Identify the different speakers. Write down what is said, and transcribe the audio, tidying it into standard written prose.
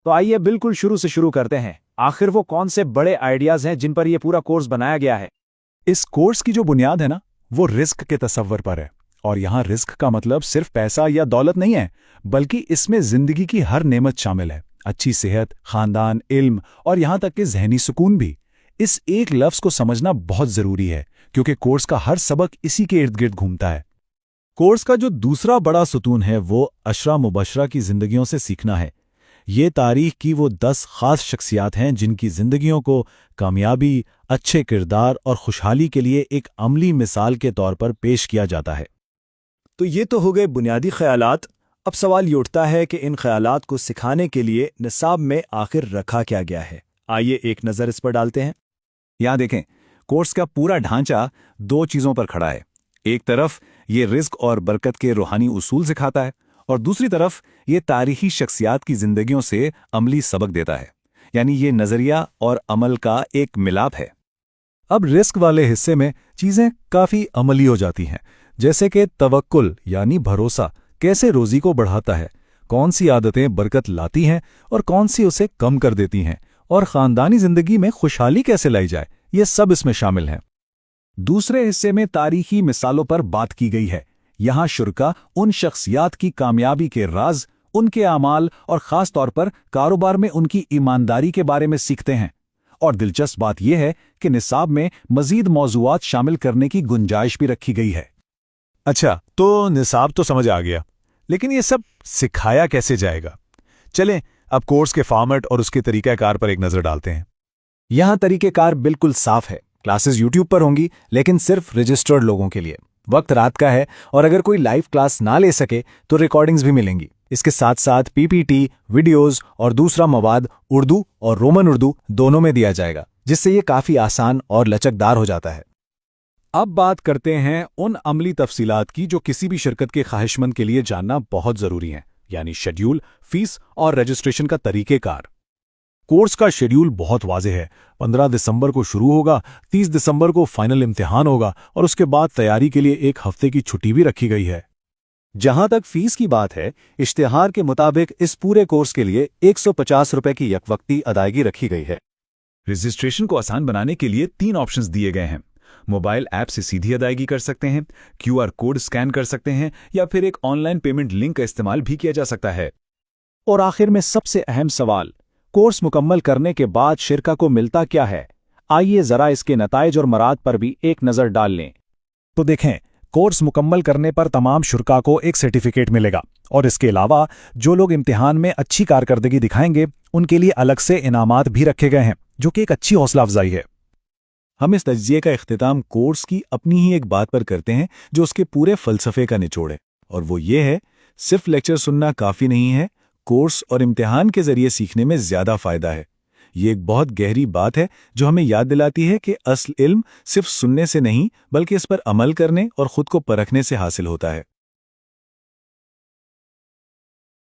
Speaker 1: तो आइए बिल्कुल शुरू से शुरू करते हैं। आखिर वो कौन से बड़े आइडियाज हैं जिन पर यह पूरा कोर्स बनाया गया है?
Speaker 2: इस कोर्स की जो बुनियाद है ना, वो रिस्क के तसव्वुर पर है। और यहाँ रिस्क का मतलब सिर्फ पैसा या दौलत नहीं है, बल्कि इसमें जिंदगी की हर नेमत शामिल है। अच्छी सेहत, खानदान, इल्म और यहाँ तक कि जहनी सुकून भी। इस एक लफ्ज़ को समझना बहुत ज़रूरी है, क्योंकि कोर्स का हर सबक इसी के इर्द गिर्द घूमता है। कोर्स का जो दूसरा बड़ा सुतून है वो अशरा मुबशरा की जिंदगियों से सीखना है। ये तारीख की वो 10 खास शख्सियात हैं जिनकी जिंदगियों को कामयाबी, अच्छे किरदार और खुशहाली के लिए एक अमली मिसाल के तौर पर पेश किया जाता है।
Speaker 1: तो ये तो हो गए बुनियादी ख्यालात। अब सवाल ये उठता है कि इन ख्यालात को सिखाने के लिए निसाब में आखिर रखा क्या गया है। आइए एक नज़र इस पर डालते हैं।
Speaker 2: यहाँ देखें, कोर्स का पूरा ढांचा 2 चीज़ों पर खड़ा है। एक तरफ ये रिस्क और बरकत के रूहानी उसूल सिखाता है, और दूसरी तरफ ये तारीखी शख्सियात की जिंदगियों से अमली सबक देता है। यानी ये नज़रिया और अमल का एक मिलाप है। अब रिस्क वाले हिस्से में चीज़ें काफ़ी अमली हो जाती हैं, जैसे कि तवक्कुल यानी भरोसा कैसे रोज़ी को बढ़ाता है, कौन सी आदतें बरकत लाती हैं और कौन सी उसे कम कर देती हैं, और ख़ानदानी ज़िंदगी में खुशहाली कैसे लाई जाए, ये सब इसमें शामिल हैं। दूसरे हिस्से में तारीखी मिसालों पर बात की गई है। यहाँ शुरका उन शख्सियात की कामयाबी के राज, उनके आमाल और ख़ास तौर पर कारोबार में उनकी ईमानदारी के बारे में सीखते हैं। और दिलचस्प बात यह है कि निसाब में मज़ीद मौज़ूआत शामिल करने की गुंजाइश भी रखी गई है। अच्छा, तो निसाब तो समझ आ गया, लेकिन ये सब सिखाया कैसे जाएगा? चलें अब कोर्स के फॉर्मेट और उसके तरीक़ाकार पर एक नज़र डालते हैं।
Speaker 1: यहाँ तरीक़ेकार बिल्कुल साफ है। क्लासेस यूट्यूब पर होंगी, लेकिन सिर्फ रजिस्टर्ड लोगों के लिए। वक्त रात का है, और अगर कोई लाइव क्लास ना ले सके तो रिकॉर्डिंग्स भी मिलेंगी। इसके साथ साथ पीपीटी, वीडियोस और दूसरा मवाद उर्दू और रोमन उर्दू दोनों में दिया जाएगा, जिससे ये काफ़ी आसान और लचकदार हो जाता है।
Speaker 2: अब बात करते हैं उन अमली तफसीलात की जो किसी भी शिरकत के ख्वाहिशमंद के लिए जानना बहुत ज़रूरी हैं, यानी शेड्यूल, फीस और रजिस्ट्रेशन का तरीक़ेकार। कोर्स का शेड्यूल बहुत वाज़ेह है। 15 दिसंबर को शुरू होगा, 30 दिसंबर को फाइनल इम्तिहान होगा, और उसके बाद तैयारी के लिए 1 हफ्ते की छुट्टी भी रखी गई है।
Speaker 1: जहां तक फीस की बात है, इश्तिहार के मुताबिक इस पूरे कोर्स के लिए 150 रुपए की यकवक्ती अदायगी रखी गई है।
Speaker 2: रजिस्ट्रेशन को आसान बनाने के लिए 3 ऑप्शंस दिए गए हैं। मोबाइल ऐप से सीधी अदायगी कर सकते हैं, QR कोड स्कैन कर सकते हैं, या फिर एक ऑनलाइन पेमेंट लिंक का इस्तेमाल भी किया जा सकता है।
Speaker 1: और आखिर में सबसे अहम सवाल, कोर्स मुकम्मल करने के बाद शिरका को मिलता क्या है? आइए ज़रा इसके नताइज और मराद पर भी एक नज़र डाल लें।
Speaker 2: तो देखें, कोर्स मुकम्मल करने पर तमाम शुरका को एक सर्टिफिकेट मिलेगा, और इसके अलावा जो लोग इम्तिहान में अच्छी कारकर्दगी दिखाएंगे उनके लिए अलग से इनामात भी रखे गए हैं, जो कि एक अच्छी हौसला अफजाई है। हम इस तज्जिए का इख्तिताम कोर्स की अपनी ही एक बात पर करते हैं जो उसके पूरे फ़लसफ़े का निचोड़ है, और वो ये है, सिर्फ लेक्चर सुनना काफ़ी नहीं है, कोर्स और इम्तिहान के ज़रिए सीखने में ज़्यादा फ़ायदा है। ये एक बहुत गहरी बात है जो हमें याद दिलाती है कि असल इल्म सिर्फ सुनने से नहीं, बल्कि इस पर अमल करने और ख़ुद को परखने से हासिल होता है।